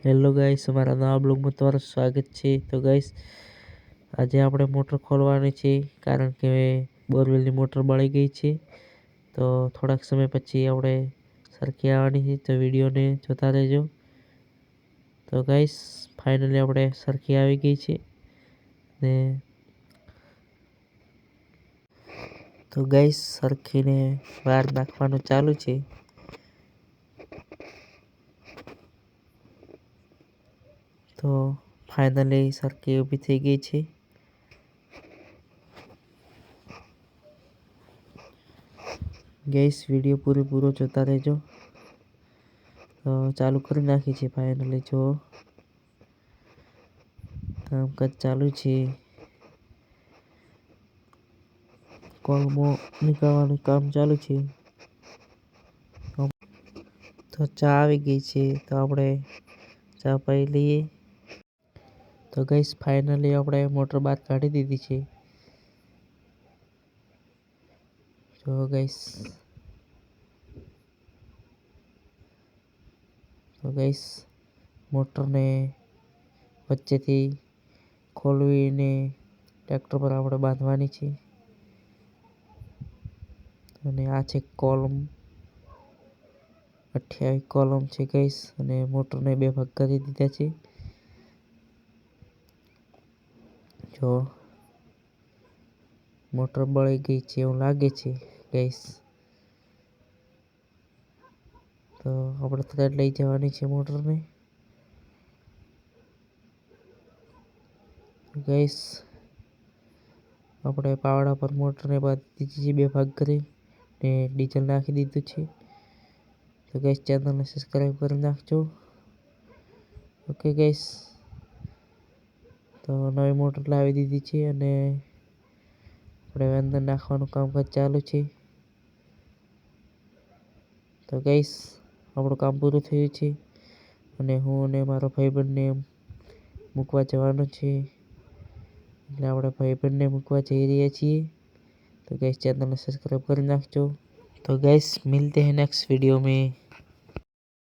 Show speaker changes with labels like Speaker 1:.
Speaker 1: Hello guys, અમારા નવા બ્લોગમાં તમારું સ્વાગત છે। તો ગાઈસ, આજે આપણે મોટર ખોલવાની છે કારણ કે બોરવેલની મોટર બળી ગઈ છે। તો થોડાક સમય પછી આપણે સરખી આવવાની છે, તો વિડીયોને જોતા રહેજો। તો ગાઈસ, ફાઇનલી આપણે સરખી આવી ગઈ છે ને તો ગાઈસ, સરખીને બહાર નાખવાનું ચાલુ છે। તો ફાઇનલી સરખી ઊભી થઈ ગઈ છે। ગાઈસ, વિડીયો પૂરો જોતા રહેજો। તો ચાલુ કરી નાખી છે ફાઇનલી। જો કામકાજ ચાલુ છે, કોલમો નીકળવાનું કામ ચાલુ છે। તો ચા આવી ગઈ છે, તો આપણે ચા પી લઈએ। તો ગાઈસ, ફાઇનલી આપણે મોટર બહાર કાઢી દીધી છે। જો ગાઈસ, મોટરને વચ્ચેથી ખોલવીને ટ્રેક્ટર પર આપણે બાંધવાની છે। અને આ છે કોલમ, 28 કોલમ છે ગાઈસ, અને મોટરને બે ભાગ કરી દીધા છે। જો મોટર બળી ગઈ છે એવું લાગે છે ગાઈસ। તો આપણે થ્રેડ લઈ જવાની છે મોટરને। ગાઈસ, આપણે પાવડા પર મોટરને બાંધી દીધી છે બે ભાગ કરી ને ડીઝલ નાખી દીધું છે। તો ગાઈસ, ચેનલને સબસ્ક્રાઈબ કરી નાખજો। ઓકે ગાઈસ, તો નવી મોટર લાવી દીધી છે અને આપણે અંદર નાખવાનું કામકાજ ચાલુ છે। તો ગાઈસ, આપણું કામ પૂરું થયું છે અને હું અને મારો ભાઈબંધને મૂકવા જવાનું છે, એટલે આપણે ભાઈબંધને મૂકવા જઈ રહ્યા છીએ। तो गाइस, चैनल ने सब्सक्राइब कर नाखजो। तो गाइस, मिलते हैं नेक्स्ट वीडियो में।